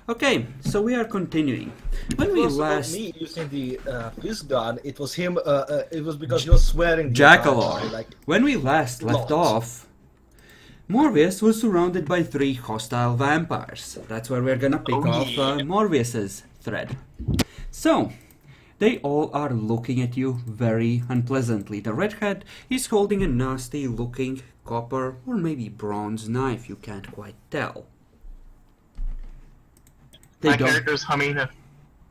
Okay, so we are continuing. When It we was last me using the fist gun. It was him. It was because he was swearing the entire time, Jackalope. like When we last a left lot. off, Morbius was surrounded by 3 hostile vampires. That's where we're gonna pick off Morbius's thread. So, they all are looking at you very unpleasantly. The redhead is holding a nasty looking copper or maybe bronze knife, you can't quite tell. My character's humming a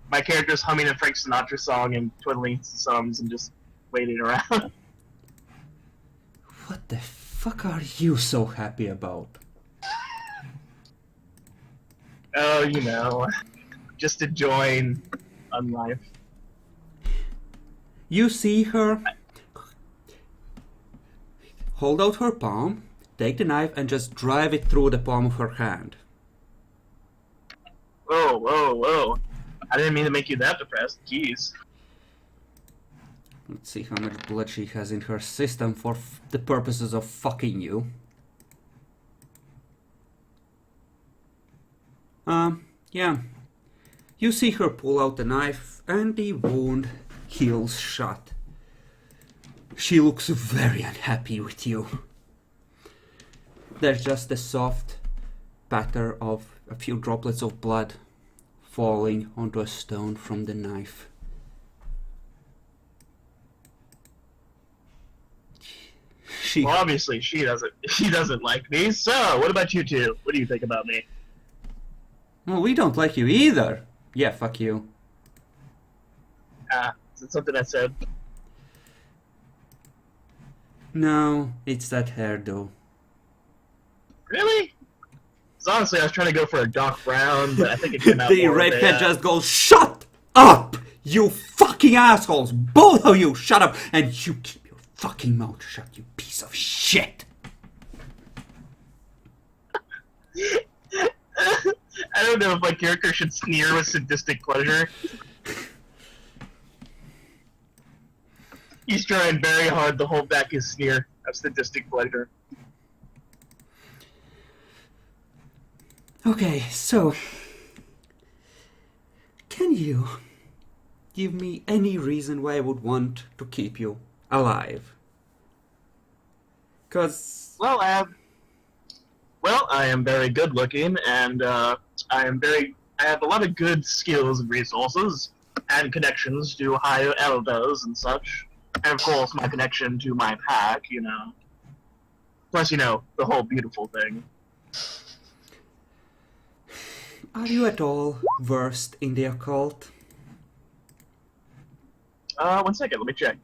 Frank Sinatra song and twiddling his thumbs and just waiting around. What the fuck are you so happy about? Oh, you know, just enjoying life. You see her hold out her palm, take the knife and just drive it through the palm of her hand. Whoa, whoa, whoa. I didn't mean to make you that depressed. Jeez. Let's see how much blood she has in her system for the purposes of fucking you. Yeah. You see her pull out the knife and the wound heals shut. She looks very unhappy with you. There's just a soft patter of a few droplets of blood falling onto a stone from the knife. Well, obviously she doesn't like me. So, what about you two? What do you think about me? Well, we don't like you either. Yeah, fuck you. Is it something I said? No, it's that hairdo. Really? Because honestly, I was trying to go for a dark brown, but I think it came out The more of redhead a, just goes, "Shut up, you fucking assholes! Both of you, shut up! And you keep your fucking mouth shut, you piece of shit!" I don't know if my character should sneer with sadistic pleasure. He's trying very hard to hold back his sneer of sadistic pleasure. Okay, so can you give me any reason why I would want to keep you alive? Cause I am very good looking, and I have a lot of good skills and resources, and connections to higher elders and such. And of course, my connection to my pack, you know. Plus, you know, the whole beautiful thing. are you at all versed in the occult? 1 second, let me check.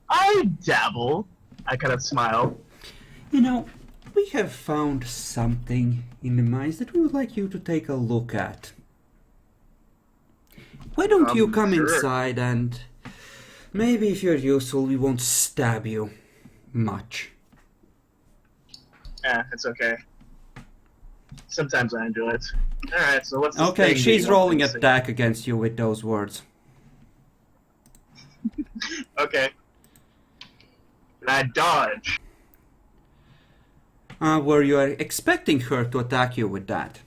I dabble. I kind of smile. You know, we have found something in the mines that we would like you to take a look at. Why don't you come Sure. inside and maybe if you're useful we won't stab you much. It's okay. Sometimes I enjoy it. Alright, so what's this Okay, thing that she's you want rolling me a to see? attack against you with those words. Okay. And I dodge. Were you expecting her to attack you with that?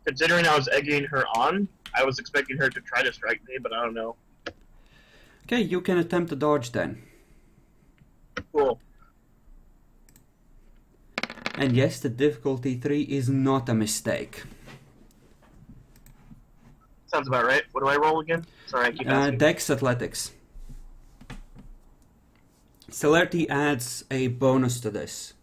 Considering I was egging her on, I was expecting her to try to strike me, but I don't know. Okay, you can attempt to dodge then. Cool. And yes, the difficulty 3 is not a mistake. Sounds about right. What do I roll again? Sorry, I keep asking. Dex Athletics. Celerity adds a bonus to this.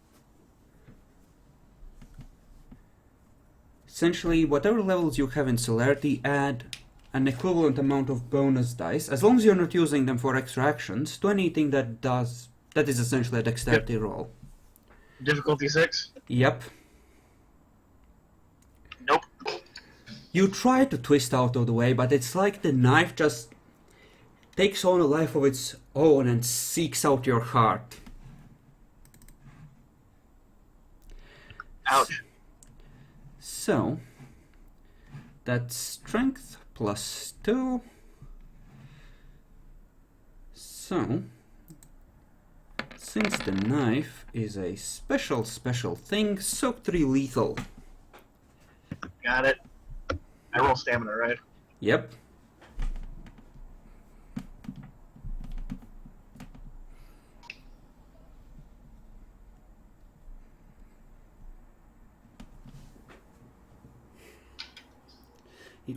Essentially, whatever levels you have in Celerity, add an equivalent amount of bonus dice, as long as you're not using them for extra actions, to anything that is essentially a dexterity roll. Difficulty 6? Yep. Nope. You try to twist out of the way, but it's like the knife just takes on a life of its own and seeks out your heart. Ouch. So, that's strength plus 2. So, Since the knife is a special thing, soak 3 lethal. Got it. I roll stamina, right? Yep.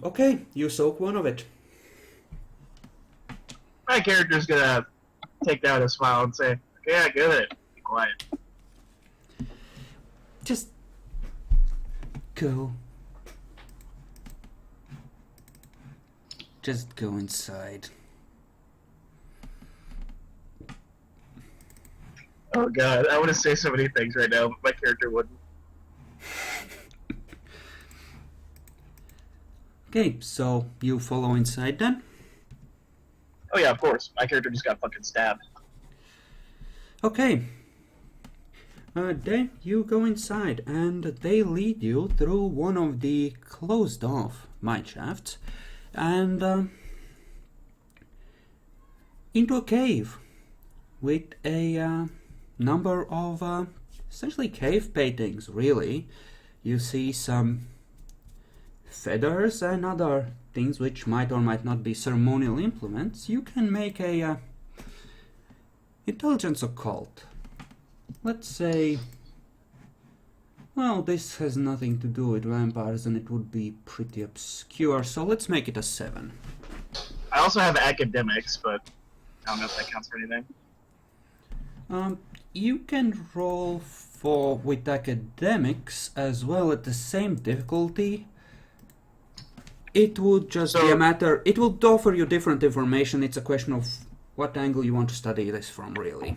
Okay, you soak 1 of it. My character's gonna take down a smile and say, "Okay, I get it. Be quiet." Just go. Just go inside. Oh god, I want to say so many things right now, but my character wouldn't. Okay, so you follow inside then? Oh yeah, of course. My character just got fucking stabbed. Okay. Then you go inside and they lead you through one of the closed off mine shafts and into a cave with a number of essentially cave paintings, really. You see some feathers and other things which might or might not be ceremonial implements. You can make a intelligence occult. Let's say, well, this has nothing to do with vampires and it would be pretty obscure, so let's make it a 7. I also have academics, but I don't know if that counts for anything. You can roll for with academics as well at the same difficulty. It would just be a matter, it would offer you different information. It's a question of what angle you want to study this from, really.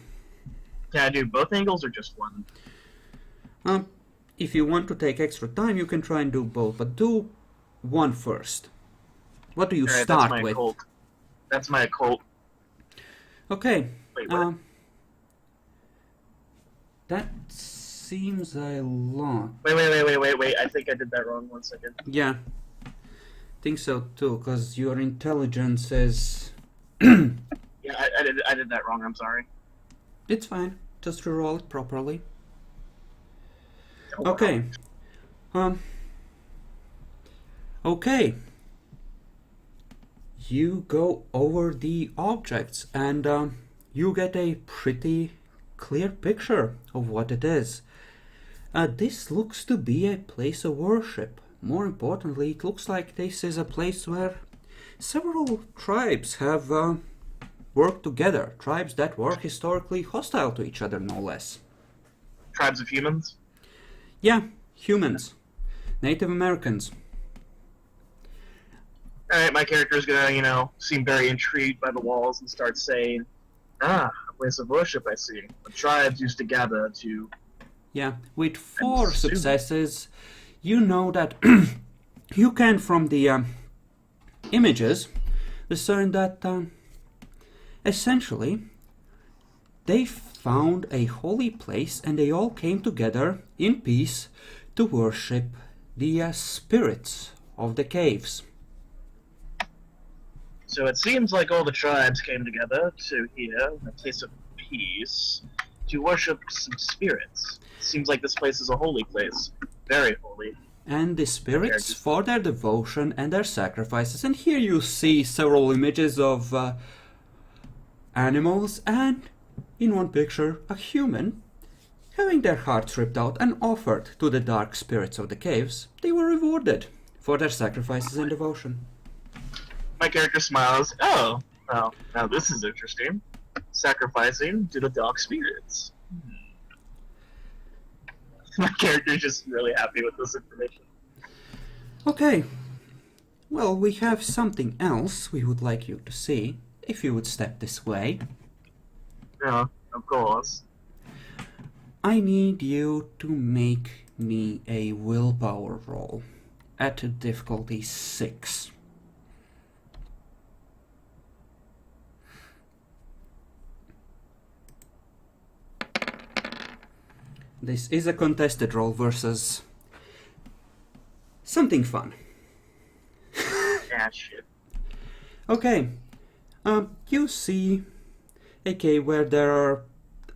Can I do both angles or just one? If you want to take extra time, you can try and do both, but do one first. What do you Alright, start that's my with? occult. That's my occult. Okay. Wait, what? That seems a lot. Wait. I think I did that wrong. 1 second. Yeah. Think so too, because your intelligence is... Yeah, I did that wrong. I'm sorry. It's fine. Just reroll it properly. Oh, Okay. Okay. You go over the objects and you get a pretty clear picture of what it is. This looks to be a place of worship. More importantly, it looks like this is a place where several tribes have worked together. Tribes that were historically hostile to each other, no less. Tribes of humans? Yeah, humans. Native Americans. Alright, my character's gonna, seem very intrigued by the walls and start saying, a place of worship, I see. The tribes used to gather to... Yeah, with 4 successes, you know that you can, from the images, discern that essentially they found a holy place and they all came together in peace to worship the spirits of the caves. So it seems like all the tribes came together to here, in a place of peace, to worship some spirits. Seems like this place is a holy place. Very holy. And the spirits for their devotion and their sacrifices. And here you see several images of animals and, in one picture, a human having their hearts ripped out and offered to the dark spirits of the caves. They were rewarded for their sacrifices and devotion. My character smiles. Oh, well, now this is interesting. Sacrificing to the dark spirits. My character's just really happy with this information. Okay. Well, we have something else we would like you to see, if you would step this way. Yeah, of course. I need you to make me a willpower roll at difficulty 6. This is a contested roll versus something fun. Yeah, shit. Okay, you see a cave where there are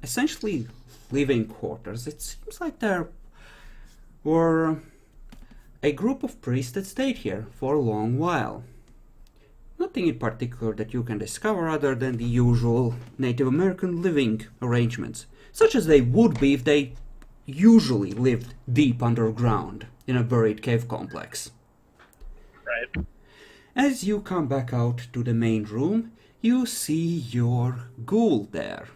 essentially living quarters. It seems like there were a group of priests that stayed here for a long while. Nothing in particular that you can discover other than the usual Native American living arrangements, such as they would be if they usually lived deep underground in a buried cave complex. Right. As you come back out to the main room, you see your ghoul there.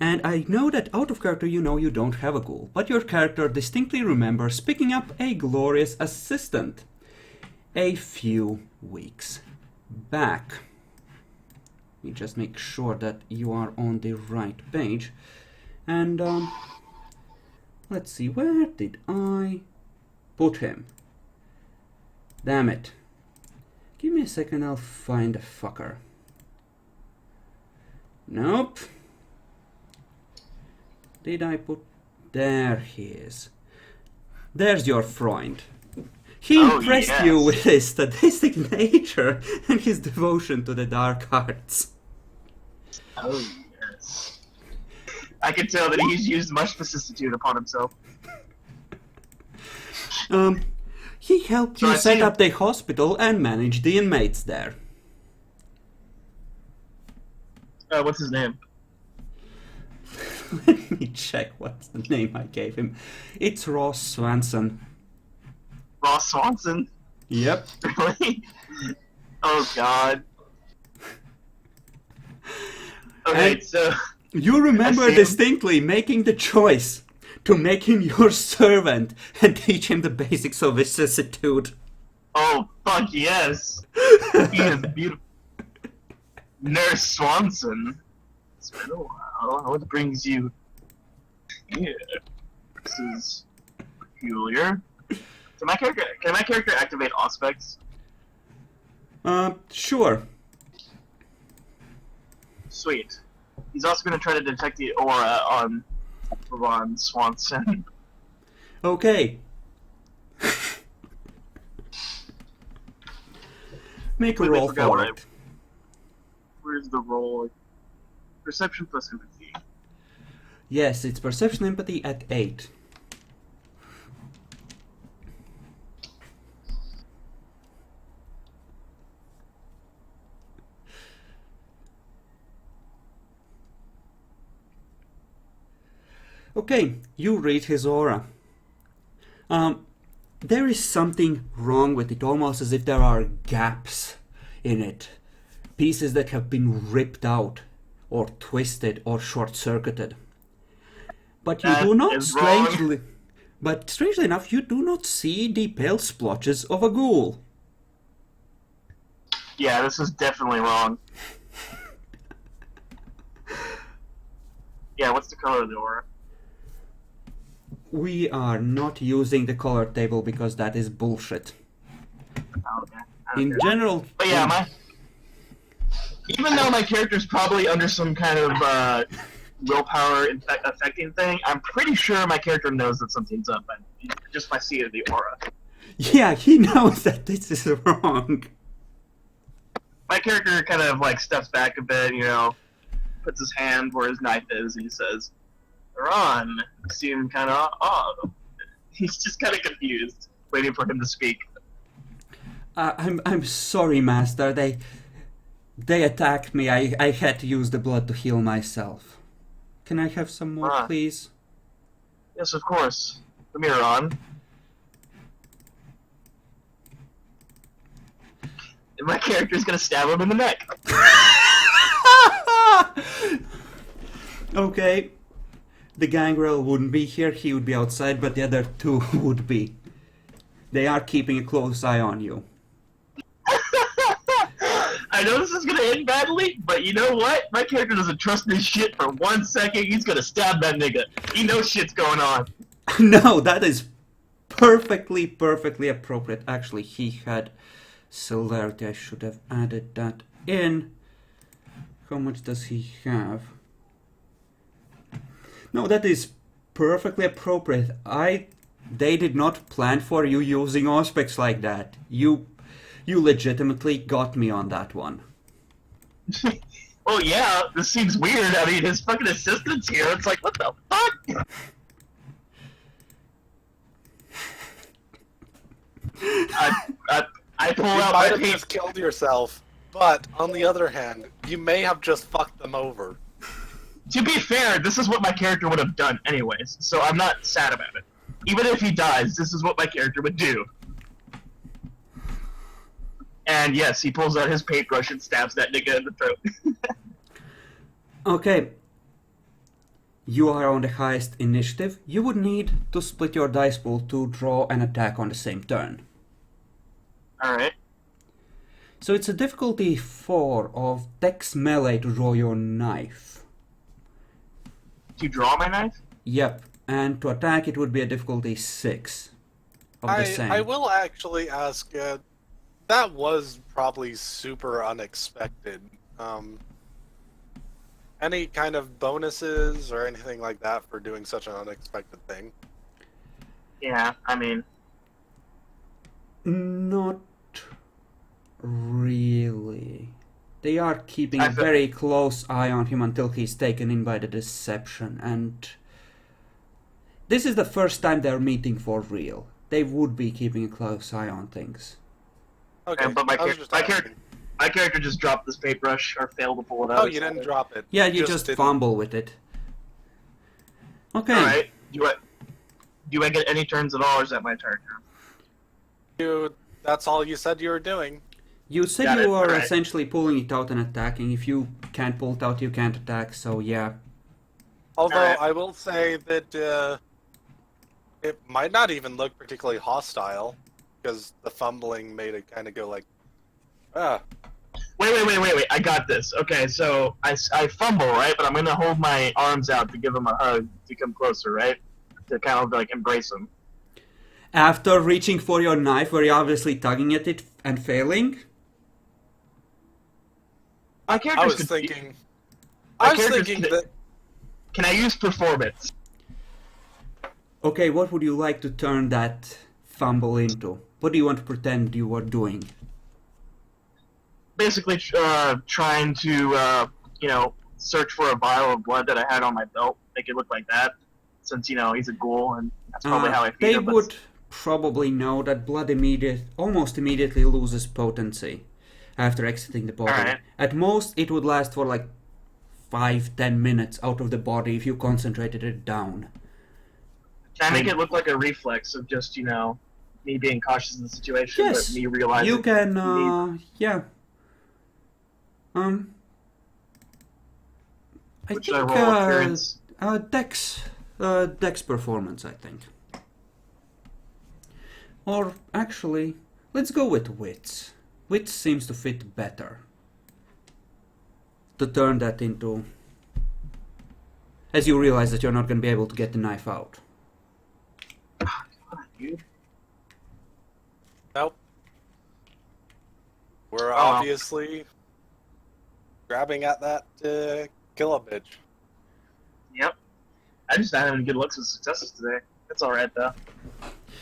And I know that out of character you know you don't have a ghoul, but your character distinctly remembers picking up a glorious assistant a few weeks back. Let me just make sure that you are on the right page. And let's see, where did I put him? Damn it. Give me a second, I'll find the fucker. Nope. Did I put... There he is. There's your Freund. He impressed you with his sadistic nature and his devotion to the dark arts. Oh, yes. I can tell that he's used much vicissitude upon himself. He helped you set up the hospital and manage the inmates there. What's his name? Let me check what's the name I gave him. It's Ross Swanson. Ross Swanson? Yep. Really? Oh, God. Okay, And so... you remember distinctly making the choice to make him your servant and teach him the basics of vicissitude. Oh, fuck yes. He is beautiful. Nurse Swanson. It's been a while. What brings you here? This is peculiar. Can my character activate Auspex? Sure. Sweet. He's also going to try to detect the aura on Ron Swanson. Okay. Make a roll for it. Where's the roll? Perception plus empathy. Yes, it's perception empathy at 8. Okay, you read his aura. There is something wrong with it, almost as if there are gaps in it. Pieces that have been ripped out, or twisted, or short-circuited. But you do not, strangely enough, you do not see the pale splotches of a ghoul. Yeah, this is definitely wrong. Yeah, what's the color of the aura? We are not using the color table because that is bullshit. Oh, okay. In general... But yeah, even though my character's probably under some kind of willpower affecting thing, I'm pretty sure my character knows that something's up, just by seeing the aura. Yeah, he knows that this is wrong. My character kind of like steps back a bit, you know, puts his hand where his knife is, and he says, Ron, you seem kind of odd. He's just kind of confused, waiting for him to speak. I'm sorry, Master. They attacked me. I had to use the blood to heal myself. Can I have some more, please? Yes, of course. Come here, Ron. And my character's gonna stab him in the neck. Okay. The gangrel wouldn't be here, he would be outside, but the other two would be. They are keeping a close eye on you. I know this is gonna end badly, but you know what? My character doesn't trust this shit for 1 second. He's gonna stab that nigga. He knows shit's going on. No, that is perfectly appropriate. Actually, he had celerity. I should have added that in. How much does he have? No, that is perfectly appropriate. They did not plan for you using Auspex like that. You legitimately got me on that one. Well, oh yeah, this seems weird. I mean, his fucking assistant's here. It's like, what the fuck? I pull You out might my have paper. just killed yourself, but on the other hand, you may have just fucked them over. To be fair, this is what my character would have done anyways, so I'm not sad about it. Even if he dies, this is what my character would do. And yes, he pulls out his paintbrush and stabs that nigga in the throat. Okay. You are on the highest initiative. You would need to split your dice pool to draw an attack on the same turn. Alright. So it's a difficulty 4 of Dex Melee to draw your knife. To draw my knife? Yep, and to attack it would be a difficulty 6 of the same. I will actually ask, that was probably super unexpected. Any kind of bonuses or anything like that for doing such an unexpected thing? Yeah, I mean... Not really. They are keeping I a feel- very close eye on him until he's taken in by the deception, and this is the first time they're meeting for real. They would be keeping a close eye on things. Okay, but my I was just character asking. my character just dropped this paintbrush, or failed to pull it out. Oh, you didn't drop it. Yeah, you just didn't- fumble with it. Okay. Alright, do I get any turns at all, or is that my turn? That's all you said you were doing. You said Got you it, were alright. essentially pulling it out and attacking. If you can't pull it out, you can't attack, so yeah. Although Alright. I will say that it might not even look particularly hostile, because the fumbling made it kind of go like, ah. Wait, I got this. Okay, so I fumble, right? But I'm gonna hold my arms out to give him a hug to come closer, right? To kind of like embrace him. After reaching for your knife, were you obviously tugging at it and failing? My I character's was confu- thinking. My I was character's thinking con- that. Can I use performance? Okay, what would you like to turn that fumble into? What do you want to pretend you were doing? Basically, trying to search for a vial of blood that I had on my belt, make it look like that. Since he's a ghoul, and that's probably how I They feel. would probably know that blood almost immediately loses potency after exiting the body. Alright. At most, it would last for like 5-10 minutes out of the body if you concentrated it down. Can I make it look like a reflex of just me being cautious in the situation, Yes, but me realizing you can. Yeah. I Which think I roll appearance. Dex performance, I think. Or actually, let's go with wits. Wits seems to fit better. To turn that into, as you realize that you're not going to be able to get the knife out. Dude. Nope. We're Oh. obviously grabbing at that kill a bitch. Yep. I just not having good looks with successes today. That's alright though.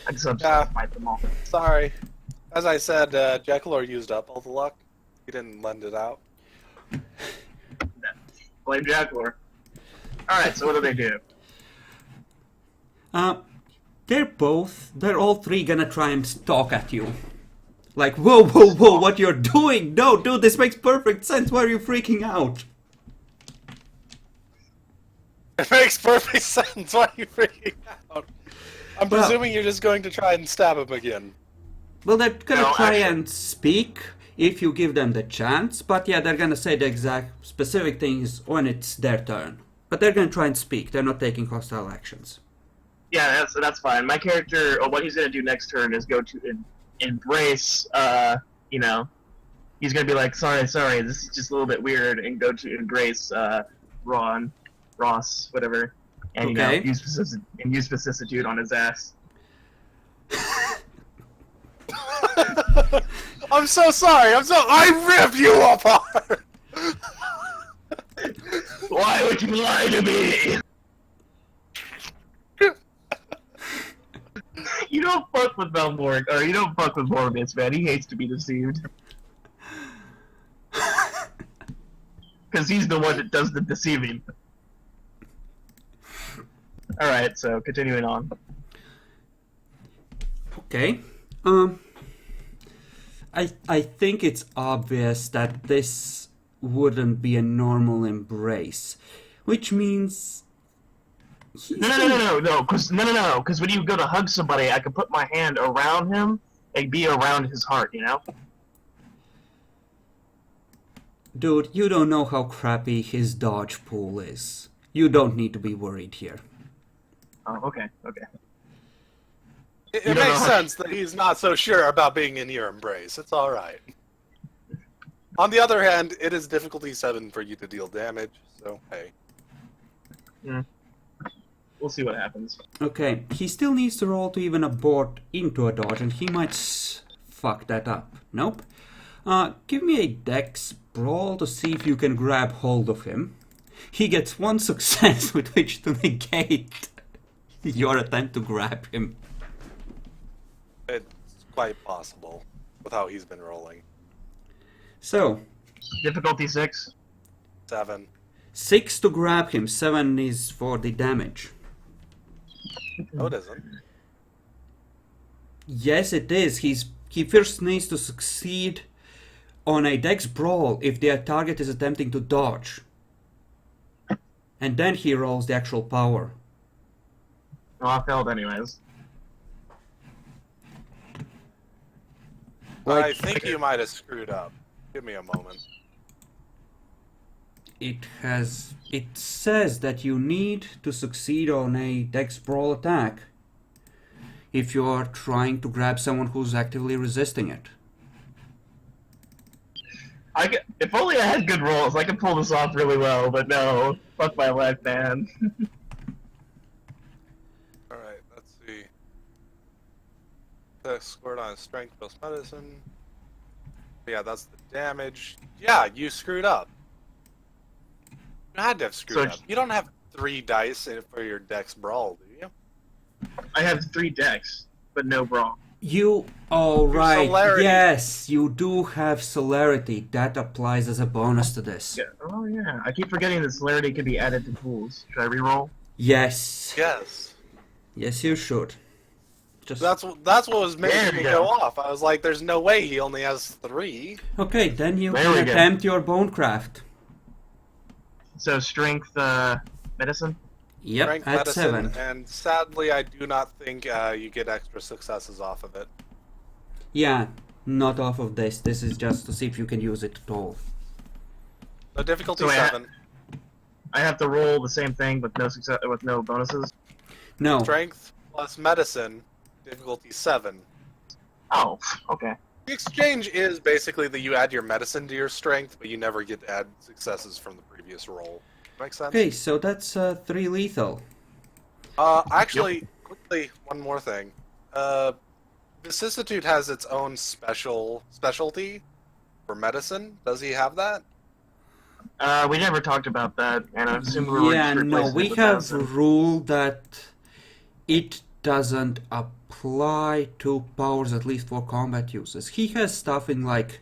I just have to Yeah. fight them all. Sorry. As I said, Jekyll used up all the luck. He didn't lend it out. Blame Jaguar. Alright, so what do they do? They're all three gonna try and stalk at you. Like, whoa, whoa, whoa, what you're doing? No, dude, this makes perfect sense. Why are you freaking out? It makes perfect sense. Why are you freaking out? I'm Well- presuming you're just going to try and stab him again. Well, they're gonna No, try actually- and speak if you give them the chance, but yeah, they're gonna say the exact specific things when it's their turn. But they're gonna try and speak. They're not taking hostile actions. Yeah, that's fine. My character, what he's gonna do next turn is go to embrace, he's gonna be like, sorry, this is just a little bit weird, and go to embrace, Ross, whatever, and, Okay. use vicissitude on his ass. I'm so sorry. I ripped you apart. Why would you lie to me? You don't fuck with Valborg, or you don't fuck with Morbius, man. He hates to be deceived. because he's the one that does the deceiving. Alright, so continuing on. Okay. I think it's obvious that this wouldn't be a normal embrace, which means No, because when you go to hug somebody, I can put my hand around him and be around his heart, you know? Dude, you don't know how crappy his dodge pool is. You don't need to be worried here. Oh, okay. It You don't makes know. sense that he's not so sure about being in your embrace. It's all right. On the other hand, it is difficulty 7 for you to deal damage, so hey. We'll see what happens. Okay, he still needs to roll to even abort into a dodge, and he might fuck that up. Nope. Give me a dex brawl to see if you can grab hold of him. He gets 1 success with which to negate your attempt to grab him. It's quite possible with how he's been rolling. So, Difficulty 6. 7. 6 to grab him, 7 is for the damage. No, it isn't. Yes, it is. He first needs to succeed on a dex brawl if their target is attempting to dodge. And then he rolls the actual power. Well, I failed anyways. I think you might have screwed up. Give me a moment. It says that you need to succeed on a dex brawl attack if you are trying to grab someone who's actively resisting it. If only I had good rolls, I could pull this off really well, but no. Fuck my life, man. Alright, let's see. The scored on strength plus medicine. Yeah, that's the damage. Yeah, you screwed up. You had to have screwed up. You don't have 3 dice for your dex brawl, do you? I have 3 decks, but no brawl. Right, celerity. yes, you do have celerity. That applies as a bonus to this. Yeah. Oh yeah, I keep forgetting that celerity can be added to pools. Should I reroll? Yes. Yes. Yes, you should. Just That's what was There making we me go. go off. I was like, there's no way he only has 3. okay, then you There we can go. attempt your bonecraft. So strength, medicine. Yep, Strength at medicine, 7. and sadly, I do not think you get extra successes off of it. Yeah, not off of this. This is just to see if you can use it at all. So difficulty So 7. I have to roll the same thing with no success, with no bonuses. No. Strength plus medicine, difficulty 7. Oh, okay. The exchange is basically that you add your medicine to your strength, but you never get to add successes from the previous roll. Make sense? Okay, so that's 3 lethal. Actually, quickly, one more thing. Vicissitude has its own specialty for medicine. Does he have that? We never talked about that, and I assume we were Yeah, just no, replacing we it with have medicine. ruled that it doesn't apply to powers, at least for combat uses. He has stuff in, like,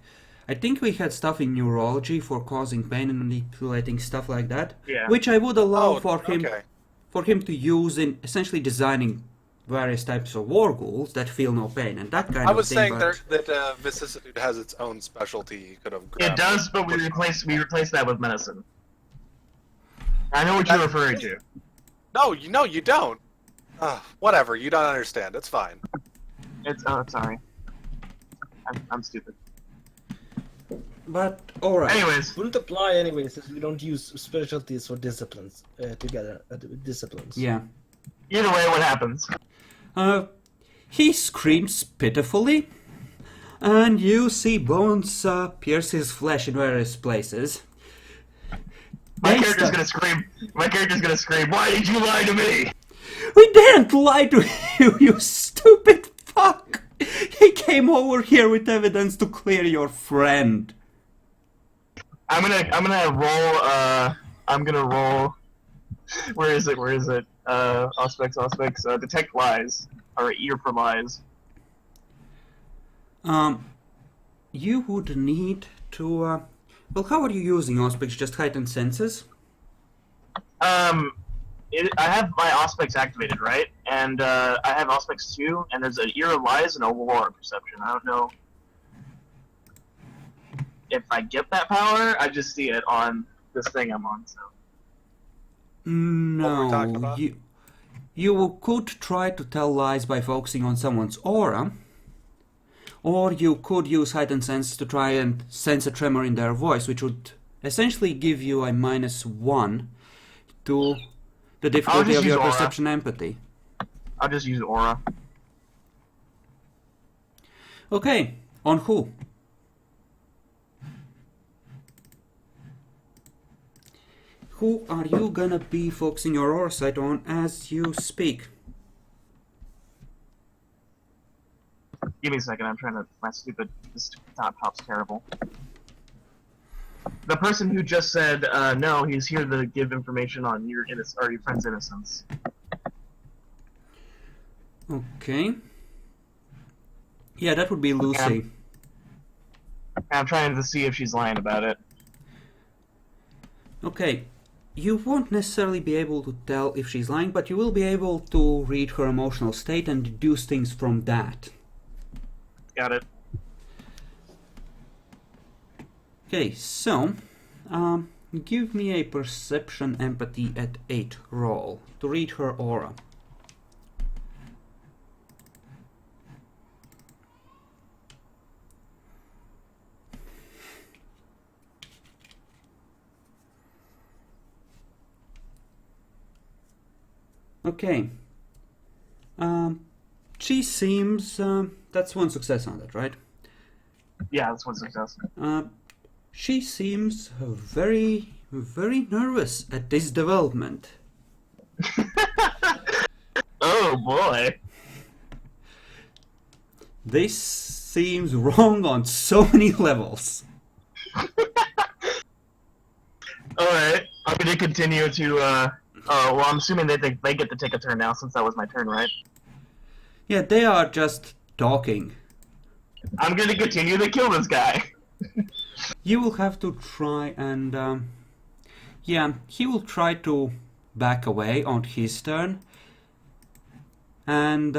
I think we had stuff in neurology for causing pain and manipulating stuff like that, Yeah. which I would allow Oh, for him okay. to use in essentially designing various types of war ghouls that feel no pain and that kind I of was thing. saying but that Vicissitude has its own specialty. You could have grabbed It does, but we replace that with medicine. I know what you're referring to. No, you don't. Whatever, you don't understand. It's fine. Sorry. I'm stupid. But alright. Anyways, Wouldn't apply anyways, since we don't use specialties for disciplines together. Disciplines. Yeah. either way, what happens? He screams pitifully, and you see bones pierce his flesh in various places. My They character's start- gonna scream. My character's gonna scream. Why did you lie to me? We didn't lie to you, you stupid fuck! He came over here with evidence to clear your friend. I'm gonna roll. Where is it? Auspex. Detect lies or ear for lies. You would need to Well, how are you using Auspex? Just heightened senses? I have my Auspex activated, right? And I have Auspex 2, and there's an Ear of Lies and a Aurora Perception. I don't know if I get that power. I just see it on this thing I'm on, so. What we're talking No, about? you could try to tell lies by focusing on someone's aura, or you could use heightened sense to try and sense a tremor in their voice, which would essentially give you a -1 to the difficulty just of your use aura. perception empathy. I'll just use Aura. Okay, on who? Who are you gonna be focusing your aura sight on as you speak? Give me a second, I'm trying to. This laptop's terrible. The person who just said, no, he's here to give information on your friend's innocence. Okay. Yeah, that would be Lucy. I'm trying to see if she's lying about it. Okay. You won't necessarily be able to tell if she's lying, but you will be able to read her emotional state and deduce things from that. Got it. Okay, so give me a perception empathy at 8 roll to read her aura. Okay. She seems that's one success on that, right? Yeah, that's one success. She seems very, very nervous at this development. Oh boy. This seems wrong on so many levels. Alright, I'm gonna continue to, well, I'm assuming they get to take a turn now since that was my turn, right? Yeah, they are just talking. I'm gonna continue to kill this guy. You will have to try and... yeah, he will try to back away on his turn. And...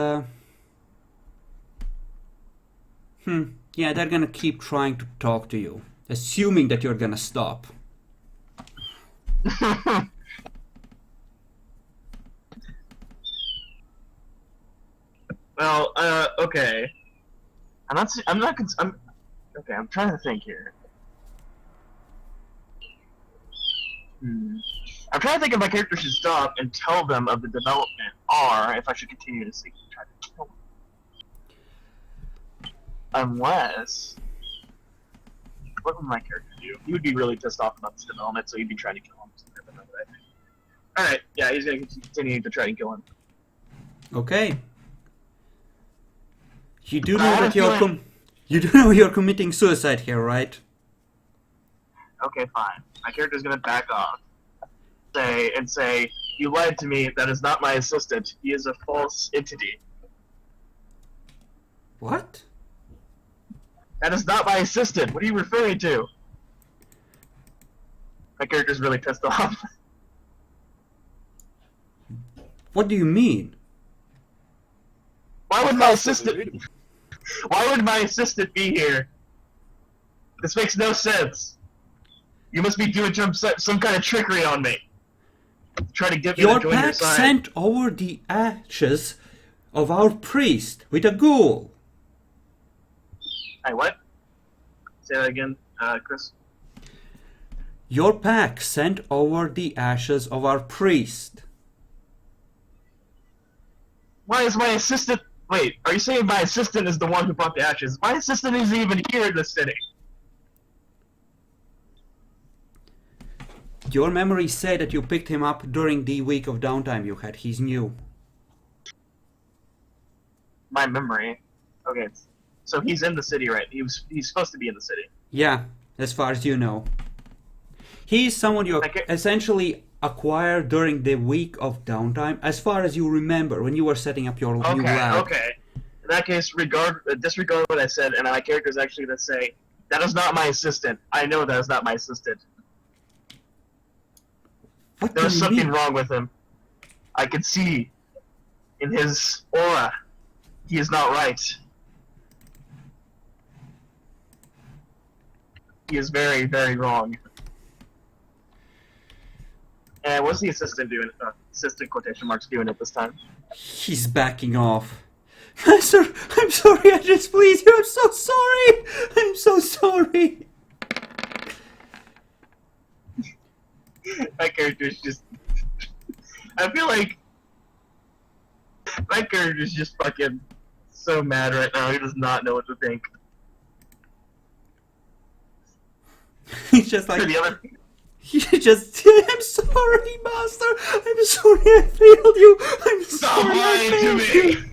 yeah, they're gonna keep trying to talk to you, assuming that you're gonna stop. Well, okay. Okay, I'm trying to think here. I'm trying to think if my character should stop and tell them of the development, or if I should continue to seek and try to kill them. Unless... What would my character do? He would be really pissed off about this development, so he'd be trying to kill him. Alright, yeah, he's gonna continue to try to kill him. Okay. You do know that you do know you're committing suicide here, right? Okay, fine. My character's gonna back off. Say, you lied to me, that is not my assistant. He is a false entity. What? That is not my assistant. What are you referring to? My character's really pissed off. What do you mean? Why would my assistant be here? This makes no sense. You must be doing some kind of trickery on me. Try to get me to Your join your pack side. sent over the ashes of our priest with a ghoul. Hey, what? Say that again, Chris. Your pack sent over the ashes of our priest. Why is my assistant... Wait, are you saying my assistant is the one who brought the ashes? My assistant isn't even here in the city. Your memories say that you picked him up during the week of downtime you had. He's new. My memory. Okay, so he's in the city, right? He's supposed to be in the city. Yeah, as far as you know. He's someone you Okay. essentially acquired during the week of downtime, as far as you remember, when you were setting up your new lab. Okay. In that case, disregard what I said, and my character's actually going to say, That is not my assistant. I know that is not my assistant. What do There's you something mean? wrong with him. I can see in his aura. He is not right. He is very, very wrong. And what's the assistant doing? Assistant quotation marks doing at this time? He's backing off. Master, I'm sorry, I displeased you. I'm so sorry. I'm so sorry. My character is just. I feel like my character is just fucking so mad right now. He does not know what to think. He's just like, The other, I'm sorry, Master. I'm sorry I failed you. I'm stop sorry lying I to failed me! you.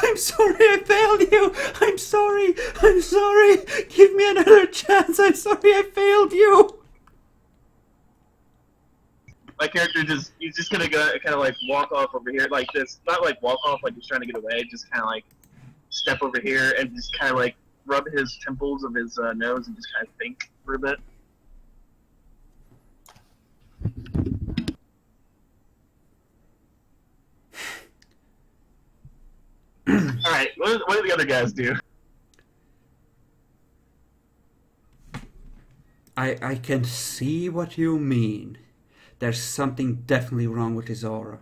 I'm sorry I failed you. I'm sorry. I'm sorry. Give me another chance. I'm sorry I failed you. My character he's just gonna go kind of like walk off over here like this. Not like walk off like he's trying to get away, just kind of like step over here and just kind of like rub his temples of his nose and just kind of think for a bit. Alright, what do the other guys do? I can see what you mean. There's something definitely wrong with his aura.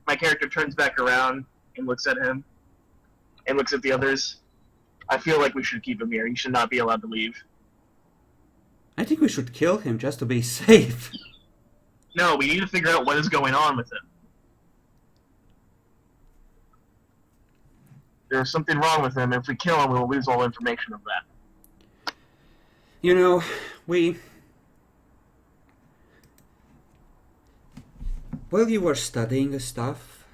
My character turns back around and looks at him and looks at the others. I feel like we should keep him here. He should not be allowed to leave. I think we should kill him just to be safe. No, we need to figure out what is going on with him. There's something wrong with him. If we kill him, we'll lose all information of that. You know, while you were studying the stuff,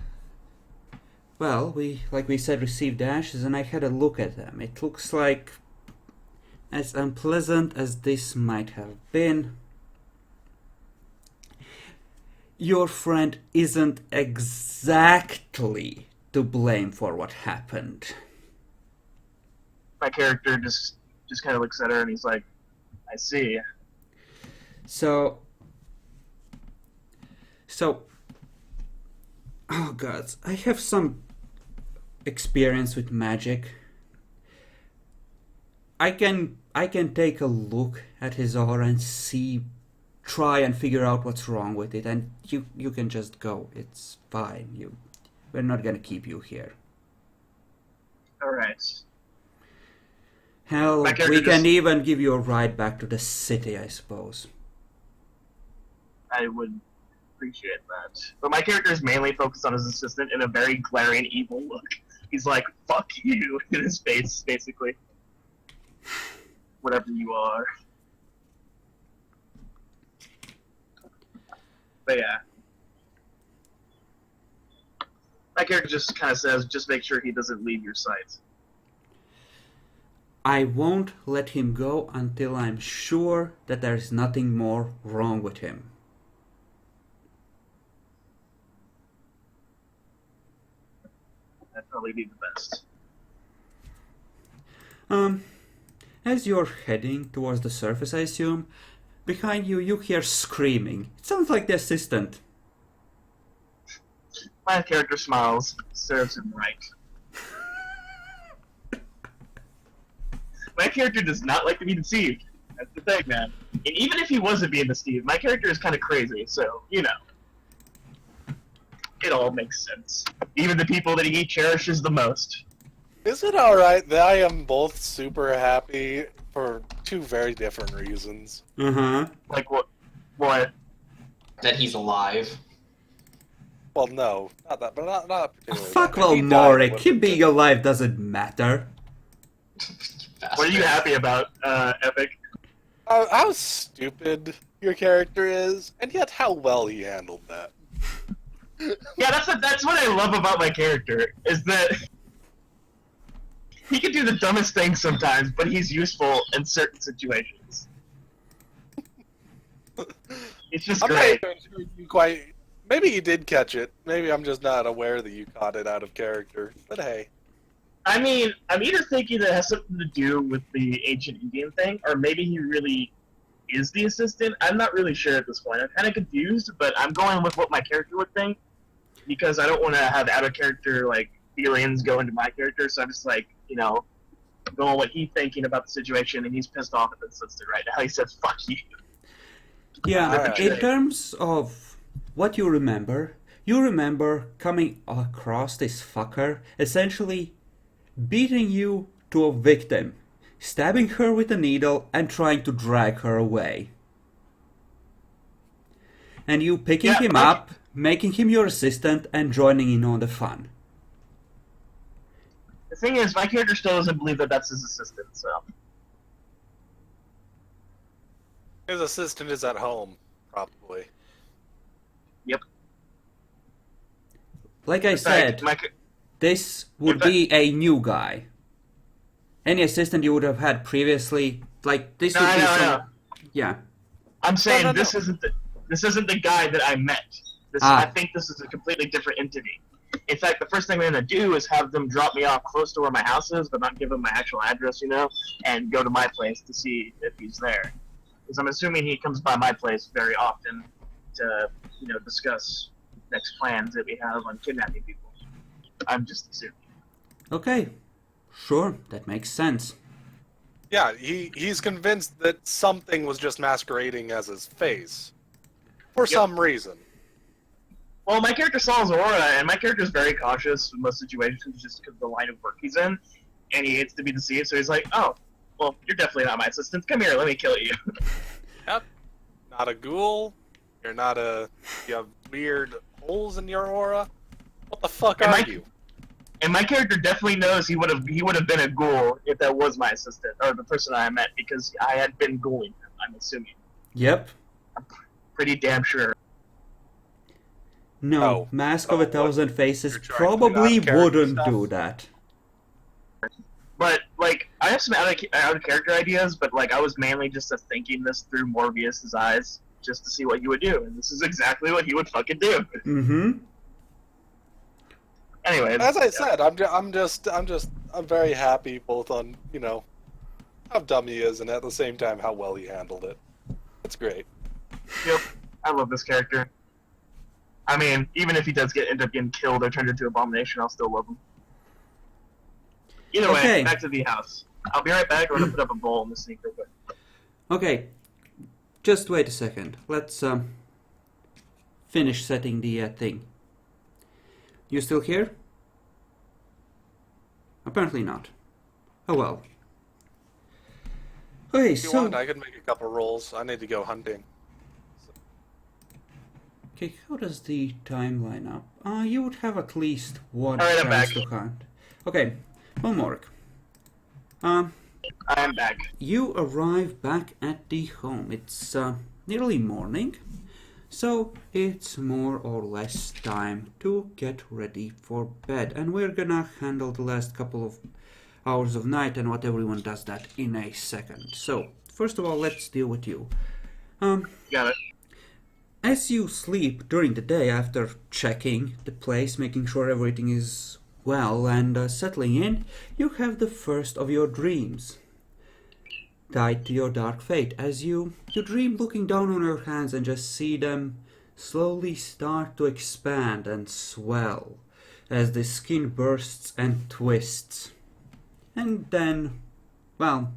well, like we said, received ashes, and I had a look at them. It looks like, as unpleasant as this might have been, your friend isn't exactly to blame for what happened. My character just kind of looks at her and he's like, I see. So, oh gods, I have some experience with magic. I can take a look at his aura and try and figure out what's wrong with it, and you can just go. It's fine. We're not gonna keep you here. Alright. Hell, My character we can just- even give you a ride back to the city, I suppose. I would appreciate that. But my character is mainly focused on his assistant in a very glaring, evil look. He's like, fuck you, in his face, basically. Whatever you are. But yeah. My character just kind of says, just make sure he doesn't leave your sight. I won't let him go until I'm sure that there's nothing more wrong with him. That'd probably be the best. As you're heading towards the surface, I assume, behind you hear screaming. It sounds like the assistant. My character smiles, serves him right. My character does not like to be deceived. That's the thing, man. And even if he wasn't being deceived, my character is kind of crazy, so, you know. It all makes sense. Even the people that he cherishes the most. Is it alright that I am both super happy for two very different reasons? Uh-huh. Like, what? That he's alive. Well, no, not that, but not particularly. Fuck that. If he died, Valmoric, it would've him been being alive doesn't matter. What are you happy about, Epic? how stupid your character is, and yet how well he handled that. Yeah, that's what I love about my character, is that he can do the dumbest things sometimes, but he's useful in certain situations. It's just I'm great. not even sure you quite. Maybe you did catch it. Maybe I'm just not aware that you caught it out of character. But hey, I mean, I'm either thinking that it has something to do with the ancient Indian thing, or maybe he really is the assistant. I'm not really sure at this point. I'm kind of confused, but I'm going with what my character would think because I don't want to have out of character like feelings go into my character. So I'm just like, going what he's thinking about the situation, and he's pissed off at the assistant right now. He says, "Fuck you." Yeah, Alright. in terms of what you remember coming across this fucker, essentially beating you to a victim, stabbing her with a needle, and trying to drag her away. And you picking Yeah, him okay. up, making him your assistant, and joining in on the fun. The thing is, my character still doesn't believe that that's his assistant. So His assistant is at home, probably. Like I in fact, said, this would in fact- be a new guy. Any assistant you would have had previously, like this would be no. Yeah. I'm saying No. this isn't the guy that I met. I think this is a completely different entity. In fact, the first thing I'm going to do is have them drop me off close to where my house is, but not give them my actual address, and go to my place to see if he's there. Because I'm assuming he comes by my place very often to, discuss next plans that we have on kidnapping people. I'm just assuming. Okay. Sure, that makes sense. Yeah, he's convinced that something was just masquerading as his face. For some reason. Well, my character saw his aura, and my character's very cautious in most situations just because of the line of work he's in, and he hates to be deceived, so he's like, oh, well, you're definitely not my assistant. Come here, let me kill you. Yep. Not a ghoul. You have weird holes in your aura. What the fuck Am are I- you? And my character definitely knows he would have been a ghoul if that was my assistant, or the person I met, because I had been ghouling him, I'm assuming. Yep. Pretty damn sure. No, Oh. Mask of a Oh, what? Thousand Faces You're trying to do probably out-of-character wouldn't stuff? do that. But, I have some out of character ideas, but, I was mainly just thinking this through Morbius's eyes, just to see what he would do, and this is exactly what he would fucking do. Mm-hmm. Anyway, As I said, I'm very happy both on, how dumb he is and at the same time how well he handled it. It's great. Yep, I love this character. I mean, even if he does end up getting killed or turned into Abomination, I'll still love him. Either Okay. way, back to the house. I'll be right back. We're gonna put up a bowl in the sink real quick. Okay. Just wait a second. Let's finish setting the thing. You still here? Apparently not. Oh well. Okay, If you so... want, I could make a couple rolls. I need to go hunting. Okay, how does the time line up? You would have at least one Alright, I'm chance back. to hunt. Okay, one more. I am back. You arrive back at the home. It's nearly morning, so it's more or less time to get ready for bed. And we're gonna handle the last couple of hours of night and what everyone does that in a second. So, first of all, let's deal with you. Got it. As you sleep during the day after checking the place, making sure everything is well and settling in, you have the first of your dreams tied to your dark fate as you dream looking down on your hands and just see them slowly start to expand and swell as the skin bursts and twists. And then, well,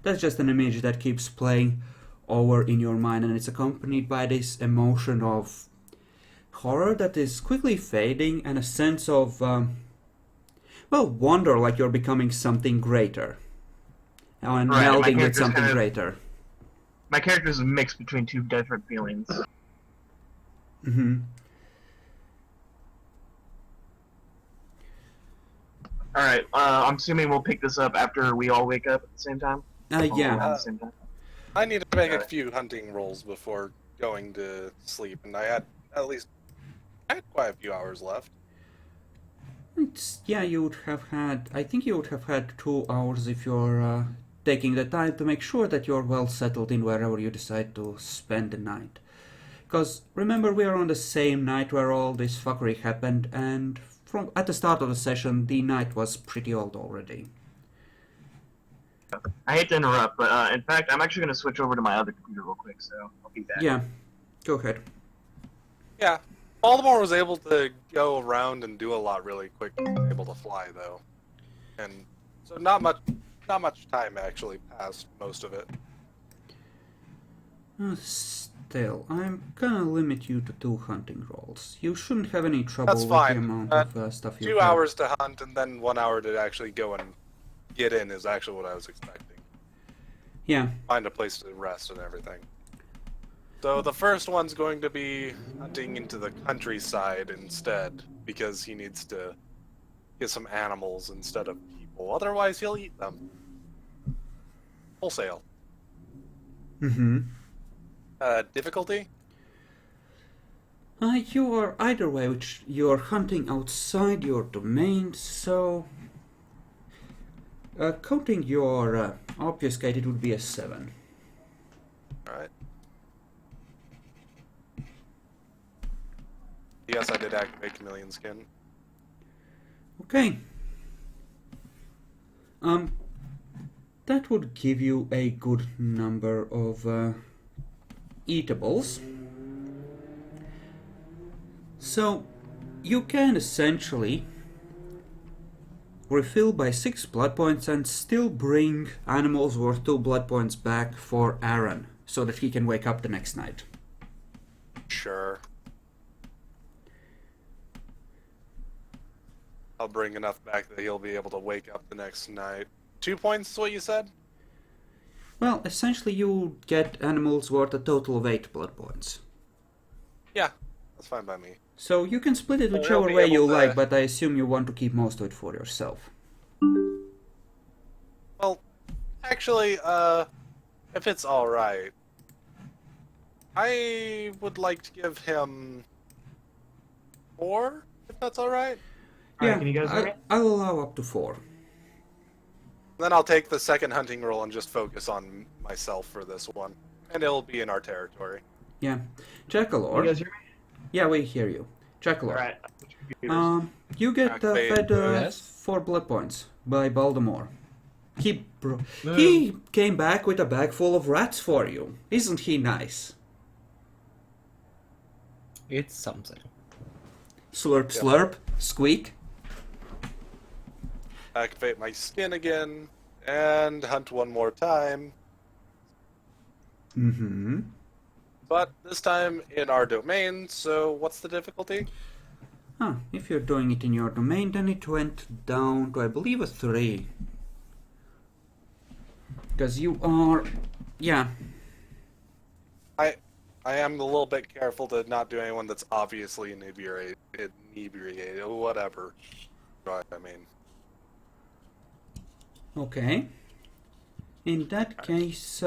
that's just an image that keeps playing over in your mind, and it's accompanied by this emotion of horror that is quickly fading and a sense of, wonder, like you're becoming something greater. And Right, my melding with character's something kind of- greater. My character's a mix between two different feelings. Mm-hmm. Alright, I'm assuming we'll pick this up after we all wake up at the same time? All Yeah. around the same time? I need to make a Alright. few hunting rolls before going to sleep, and I had quite a few hours left. You would have had, I think you would have had 2 hours if you're taking the time to make sure that you're well settled in wherever you decide to spend the night. Because remember, we are on the same night where all this fuckery happened, and from at the start of the session, the night was pretty old already. I hate to interrupt, but in fact, I'm actually going to switch over to my other computer real quick, so I'll be back. Yeah, go ahead. Yeah. Baltimore was able to go around and do a lot really quick. Able to fly though, and so not much time actually passed. Most of it. Still, I'm gonna limit you to 2 hunting rolls. You shouldn't have any trouble That's with fine. the amount of stuff you 2 have. hours to hunt and then 1 hour to actually go and get in is actually what I was expecting. Yeah. Find a place to rest and everything. So the first one's going to be hunting into the countryside instead, because he needs to get some animals instead of people. Otherwise, he'll eat them. Wholesale. Mm-hmm. Difficulty? You are either way, which you're hunting outside your domain, so... counting your obfuscate, it would be a 7. Alright. Yes, I did activate Chameleon Skin. Okay. That would give you a good number of eatables. So, you can essentially refill by 6 blood points and still bring animals worth 2 blood points back for Aaron, so that he can wake up the next night. Sure. I'll bring enough back that he'll be able to wake up the next night. 2 points is what you said? Well, essentially you get animals worth a total of 8 blood points. Yeah, that's fine by me. So you can split it Well, whichever we'll be way able you to- like, but I assume you want to keep most of it for yourself. Well, actually, if it's alright, I would like to give him 4, if that's alright. Yeah, can you guys hear me? I'll allow up to 4. Then I'll take the second hunting roll and just focus on myself for this one. And it'll be in our territory. Yeah. You Jackalor. guys hear me? Yeah, we hear you. Jackalor. Alright. Switch computers. You get Activate, fed yes. 4 blood points by Baltimore. He came back with a bag full of rats for you. Isn't he nice? It's something. Slurp, slurp, squeak. Activate my skin again, and hunt one more time. Mm-hmm. But this time in our domain, so what's the difficulty? If you're doing it in your domain, then it went down to, I believe, a 3. Because you are... Yeah. I am a little bit careful to not do anyone that's obviously inebriated, whatever. Right, I mean. Okay. In that case,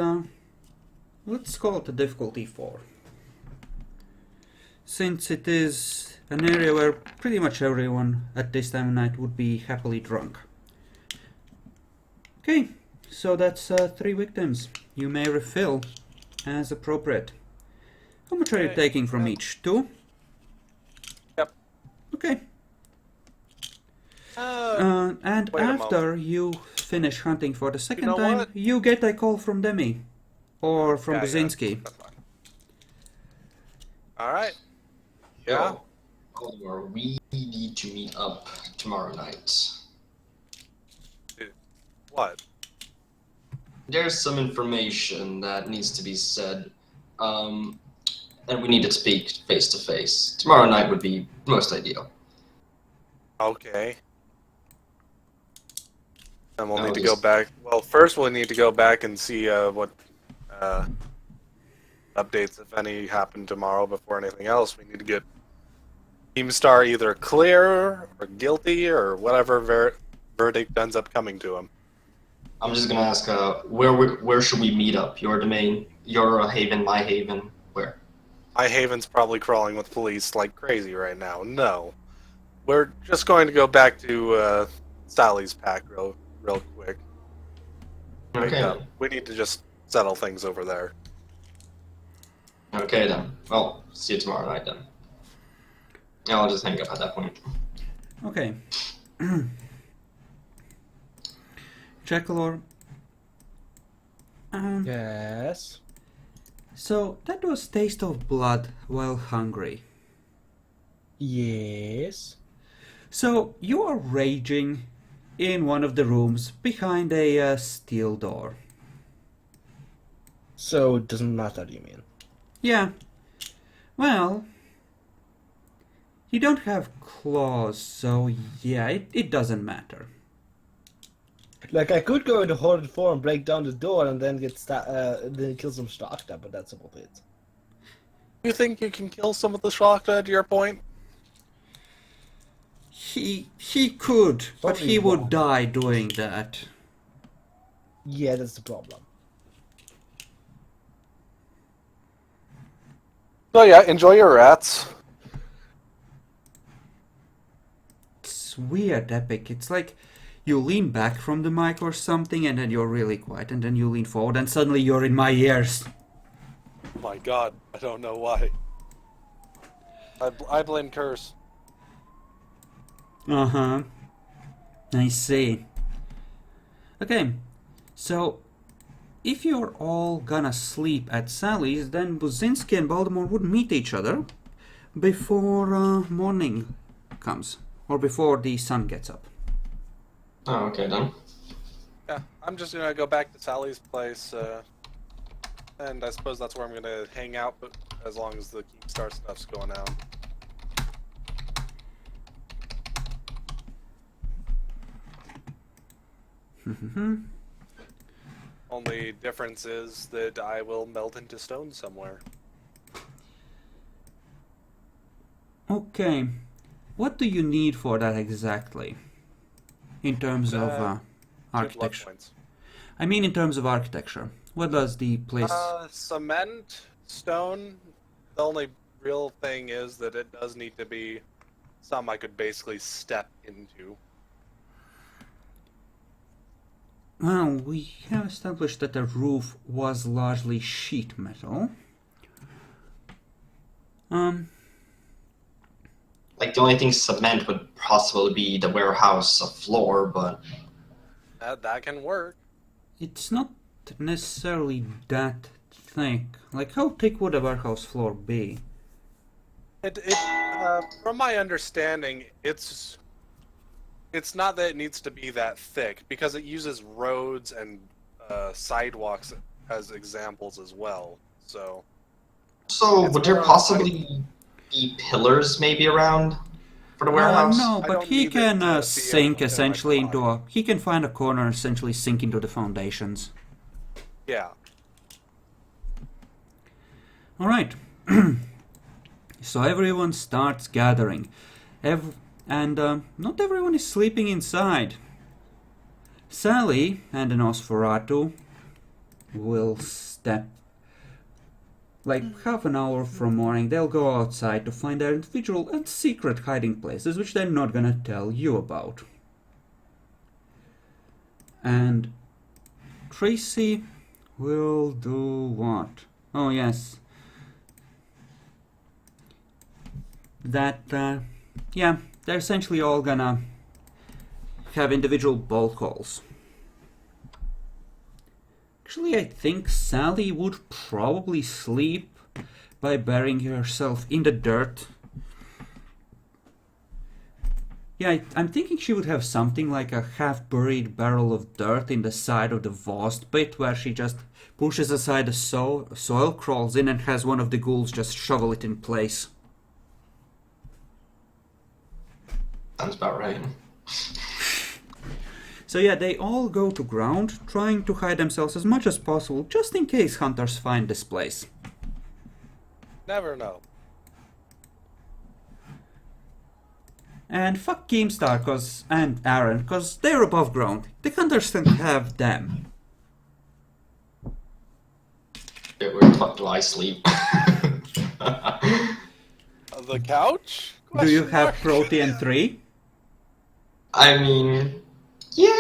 let's call it a difficulty 4. Since it is an area where pretty much everyone at this time of night would be happily drunk. Okay, so that's 3 victims. You may refill as appropriate. How much are you Okay, taking from yeah. each? 2? Yep. Okay. And wait a after you finish hunting for the second know time, what? you get a call from Demi. Or from Yeah, Brzezinski. that's fine. Alright. Yeah. Or we need to meet up tomorrow night. What? There's some information that needs to be said, and we need to speak face to face. Tomorrow night would be most ideal. Okay. And we'll I'll need to go just- back. Well, first we'll need to go back and see what updates, if any, happen tomorrow before anything else. We need to get Team Star either clear or guilty or whatever verdict ends up coming to him. I'm just gonna ask, where should we meet up? Your domain, your haven, my haven, where? My Haven's probably crawling with police like crazy right now. No. We're just going to go back to Sally's pack real quick. Okay. We need to just settle things over there. Okay then. Well, see you tomorrow night then. Yeah, I'll just hang up at that point. Okay. Jekyll, Yes. so that was Taste of Blood while hungry. Yes. So you are raging in one of the rooms behind a steel door. So it doesn't matter, you mean? Yeah. Well, you don't have claws, so yeah, it doesn't matter. Like, I could go into horrid form, break down the door, and then then kill some Shrakta, but that's about it. You think you can kill some of the Shrakta, to your point? He could, but Something he would wrong. die doing that. Yeah, that's the problem. So yeah, enjoy your rats. It's weird, Epic. It's like you lean back from the mic or something, and then you're really quiet, and then you lean forward, and suddenly you're in my ears. My god, I don't know why. I blame Curse. Uh-huh. I see. Okay, so if you're all gonna sleep at Sally's, then Buzinski and Baltimore would meet each other before morning comes, or before the sun gets up. Oh, okay then. Yeah, I'm just gonna go back to Sally's place, and I suppose that's where I'm gonna hang out, but as long as the Keepstar stuff's going on. Only difference is that I will melt into stone somewhere. Okay, what do you need for that exactly? In terms of Good luck architecture. points. I mean in terms of architecture. What does the place... Cement, stone. The only real thing is that it does need to be something I could basically step into. Well, we have established that the roof was largely sheet metal. Like, the only thing cement would possibly be the warehouse floor, but... That can work. It's not necessarily that thick. Like, how thick would a warehouse floor be? From my understanding, it's not that it needs to be that thick, because it uses roads and sidewalks as examples as well. So So, would there more possibly be pillars maybe around for the warehouse? No, I but don't he need it can to be sink a essentially block. into a... He can find a corner and essentially sink into the foundations. yeah, Alright. So everyone starts gathering. And not everyone is sleeping inside. Sally and the Nosferatu will step... Like half an hour from morning, they'll go outside to find their individual and secret hiding places, which they're not gonna tell you about. And Tracy will do what? Oh yes. That, yeah, they're essentially all gonna have individual bolt holes. Actually, I think Sally would probably sleep by burying herself in the dirt. Yeah, I'm thinking she would have something like a half-buried barrel of dirt in the side of the vast pit where she just pushes aside the soil, crawls in, and has one of the ghouls just shovel it in place. Sounds about right. So yeah, they all go to ground, trying to hide themselves as much as possible, just in case hunters find this place. never know. And fuck Keemstar and Aaron, cause they're above ground. The hunters can have them. Where the fuck do I sleep? The couch? Do you Question have mark? Protean 3? I mean, yeah,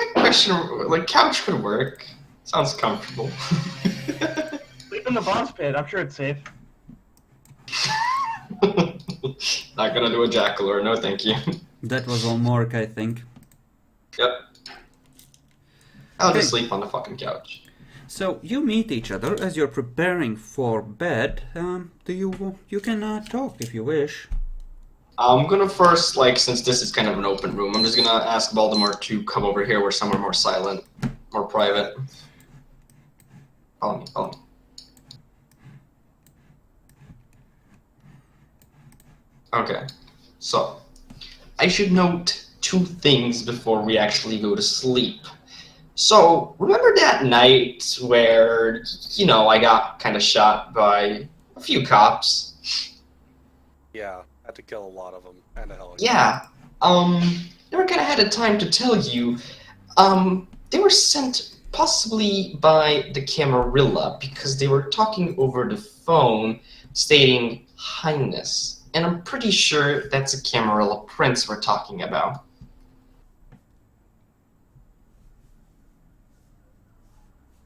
like, couch could work. Sounds comfortable. Sleep in the boss pit. I'm sure it's safe. Not gonna do a jackal or no thank you. That was all Mork, I think. Yep. I'll Okay. just sleep on the fucking couch. So you meet each other as you're preparing for bed. You can talk if you wish. I'm gonna first, like, since this is kind of an open room, I'm just gonna ask Voldemort to come over here where somewhere more silent, more private. Follow me, follow me. Okay, so I should note 2 things before we actually go to sleep. So, remember that night where, you know, I got kind of shot by a few cops? Yeah, had to kill a lot of them and a helicopter. Yeah, never kind of had a time to tell you. They were sent possibly by the Camarilla because they were talking over the phone stating Highness. And I'm pretty sure that's a Camarilla prince we're talking about.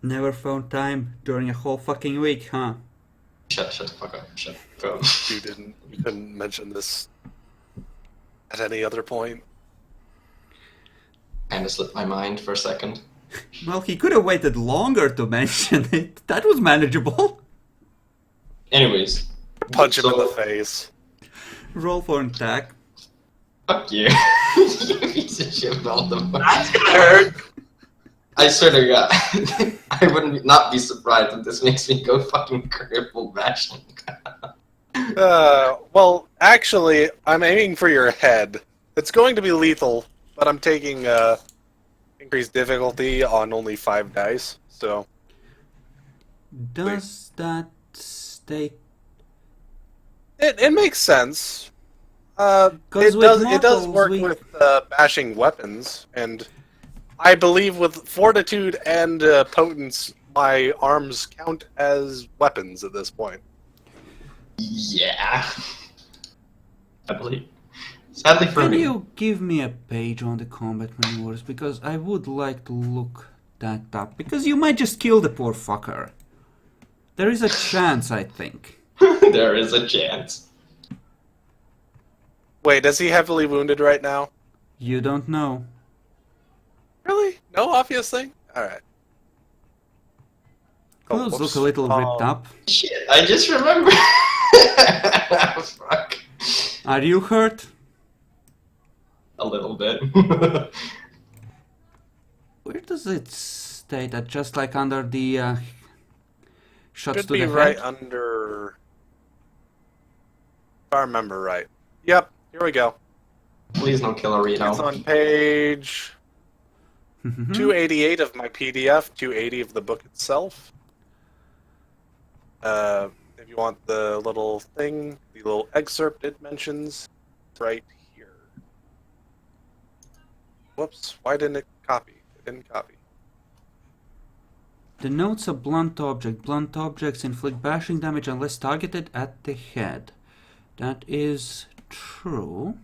Never found time during a whole fucking week, huh? Shut the fuck up. Shut the fuck up. You couldn't mention this at any other point. Kinda slipped my mind for a second. Well, he could have waited longer to mention it. That was manageable. Anyways. Punch him in the so- face. Roll for an attack. Fuck you. You piece of shit, Voldemort. That's gonna hurt. I swear to God, I wouldn't not be surprised if this makes me go fucking cripple bashing. Well, actually, I'm aiming for your head. It's going to be lethal, but I'm taking increased difficulty on only 5 dice. So Does that stay? it makes sense. It 'Cause with does mortals, work we- with bashing weapons, and I believe with fortitude and potence, my arms count as weapons at this point. Yeah. I believe. Sadly for Can me. you give me a page on the combat maneuvers? Because I would like to look that up. Because you might just kill the poor fucker. There is a chance, I think. There is a chance. Wait, is he heavily wounded right now? You don't know. Really? No obvious thing? Alright. Oh, Clothes look whoops. a little ripped up. Shit, I just remembered. Fuck. Are you hurt? A little bit. Where does it state that? Just like under the shots Should to be the right head? under... If I remember right. Yep, here we go. Please no kill It's Rito. on page 288 of my PDF, 280 of the book itself. If you want the little thing, the little excerpt it mentions, it's right here. Whoops, why didn't it copy? It didn't copy. Denotes a blunt object. Blunt objects inflict bashing damage unless targeted at the head. That is true.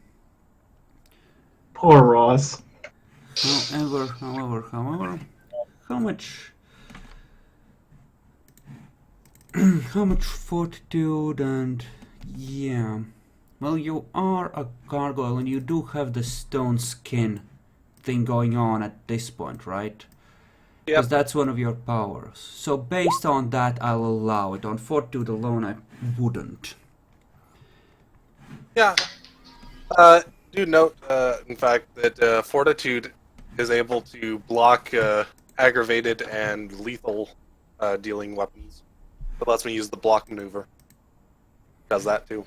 Poor Ross. However, how much how much fortitude and yeah. Well, you are a gargoyle and you do have the stone skin thing going on at this point, right? Because Yep. that's one of your powers. So based on that, I'll allow it. On fortitude alone, I wouldn't. Yeah. Do note, in fact, that Fortitude is able to block aggravated and lethal dealing weapons. It lets me use the block maneuver. Does that too.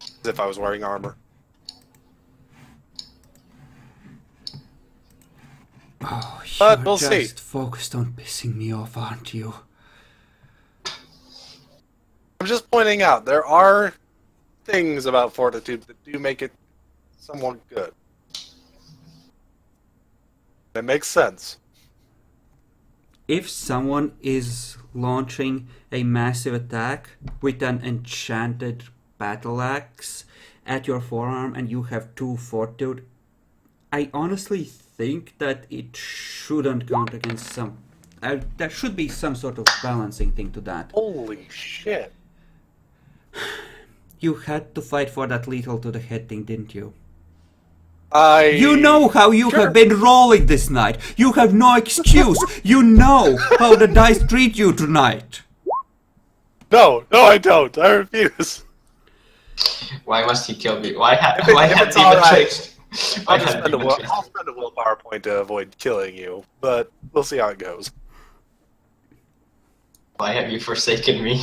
As if I was wearing armor. Oh, But you're we'll just see. focused on pissing me off, aren't you? I'm just pointing out, there are things about Fortitude that do make it somewhat good. It makes sense. If someone is launching a massive attack with an enchanted battle axe at your forearm and you have 2 fortitude, I honestly think that it shouldn't count against some... there should be some sort of balancing thing to that. Holy shit. You had to fight for that lethal to the head thing, didn't you? You know how you have been rolling this night. You have no excuse. You know how the dice treat you tonight. No, I don't. I refuse. Why must he kill me? Why If have it's demon alright, tricks? I'll spend a willpower point to avoid killing you, but we'll see how it goes. Why have you forsaken me?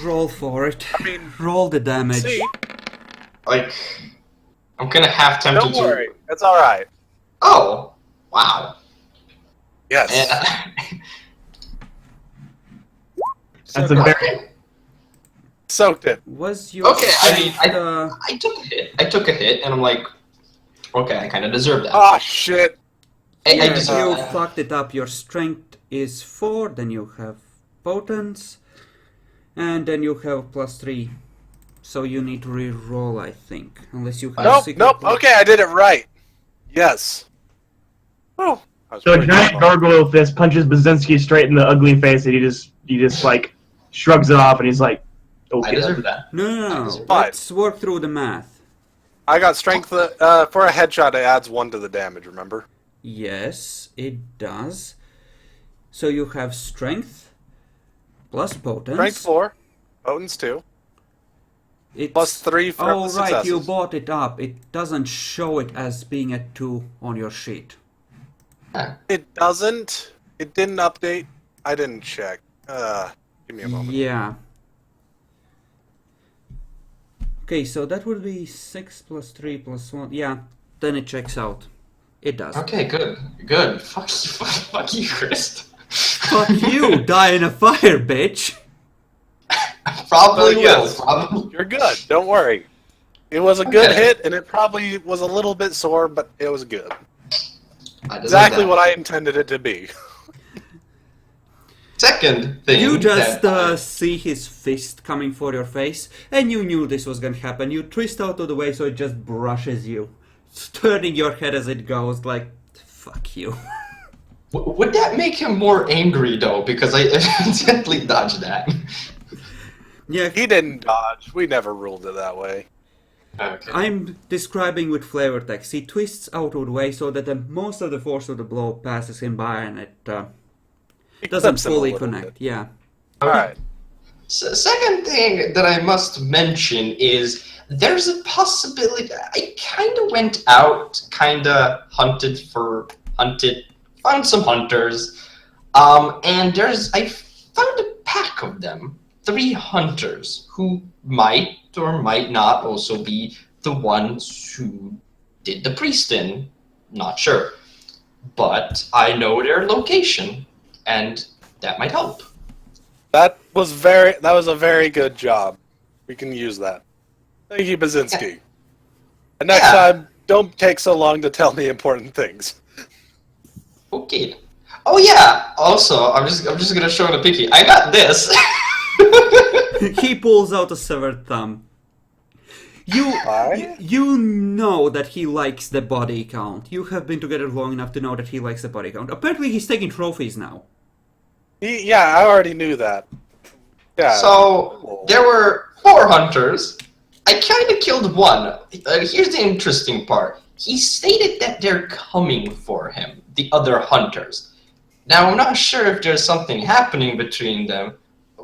Roll for it. I mean, Roll the damage. see, Like, I'm gonna have tempted don't to. worry, it's alright. Oh, wow. Yes. And, That's a very. Soaked it. Was your okay, I mean, strength, I took a hit. I took a hit, and I'm like, okay, I kind of deserve that. Ah, shit. I yeah, deserve you that. fucked it up. Your strength is 4, then you have potence, and then you have +3. So you need to re-roll, I think, unless you have. Nope. Okay, I did it right. Yes. Oh. So a giant gargoyle fist punches Bazinski straight in the ugly face, and he just like shrugs it off, and he's like, I "Okay." deserve that. No. Fine. Let's work through the math. I got strength. For a headshot, it adds 1 to the damage. Remember? Yes, it does. So you have strength plus potence. Strength 4, potence 2, It's, plus 3 for oh, successes. right, you bought it up. It doesn't show it as being at 2 on your sheet. It doesn't. It didn't update. I didn't check. Give me a moment. Yeah. Okay, so that would be 6 plus 3 plus 1. Yeah, then it checks out. It does. Okay, good. Fuck you, Chris. Fuck you, die in a fire, bitch. Probably will. Yes. Probably. You're good. Don't worry. It was a good Okay. hit, and it probably was a little bit sore, but it was good. I deserve Exactly that. what I intended it to be. Second thing. You just that see his fist coming for your face, and you knew this was gonna happen. You twist out of the way so it just brushes you, turning your head as it goes, like, fuck you. Would that make him more angry though? Because I accidentally dodged that. Yeah, He didn't dodge. We never ruled it that way. Okay. I'm describing with flavor text. He twists out of the way so that most of the force of the blow passes him by and it It doesn't clips him a fully little connect. bit. Yeah. Alright. Second thing that I must mention is there's a possibility. I kind of went out, found some hunters, and I found a pack of them, 3 hunters who might or might not also be the ones who did the priest in. Not sure, but I know their location, and that might help. That was a very good job. We can use that. Thank you, Bazinski. And next time, don't take so long to tell me important things. Okay. Oh yeah. Also, I'm just gonna show the pinky. I got this. He pulls out a severed thumb. You know that he likes the body count. You have been together long enough to know that he likes the body count. Apparently he's taking trophies now. Yeah, I already knew that. Yeah. So there were 4 hunters. I kind of killed one. Here's the interesting part. He stated that they're coming for him, the other hunters. Now I'm not sure if there's something happening between them,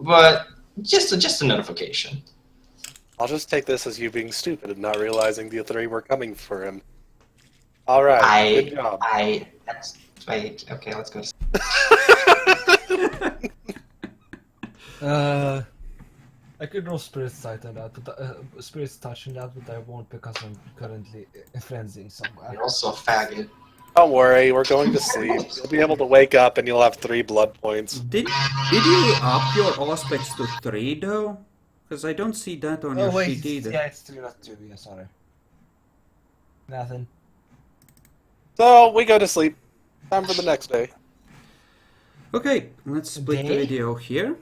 but just a notification. I'll just take this as you being stupid and not realizing the 3 were coming for him. Alright, good job. Okay, let's go. I could roll Spirit Sight on that, but Spirit's Touch on that, but I won't because I'm currently frenzying somewhere. You're also a faggot. Don't worry, we're going to sleep. You'll be able to wake up and you'll have 3 blood points. Did you up your aspects to 3 though? Because I don't see that on your sheet either. Yeah, it's 3, not 2. Yeah, sorry. Nothing. So, we go to sleep. Time for the next day. Okay, let's split the Day? video here.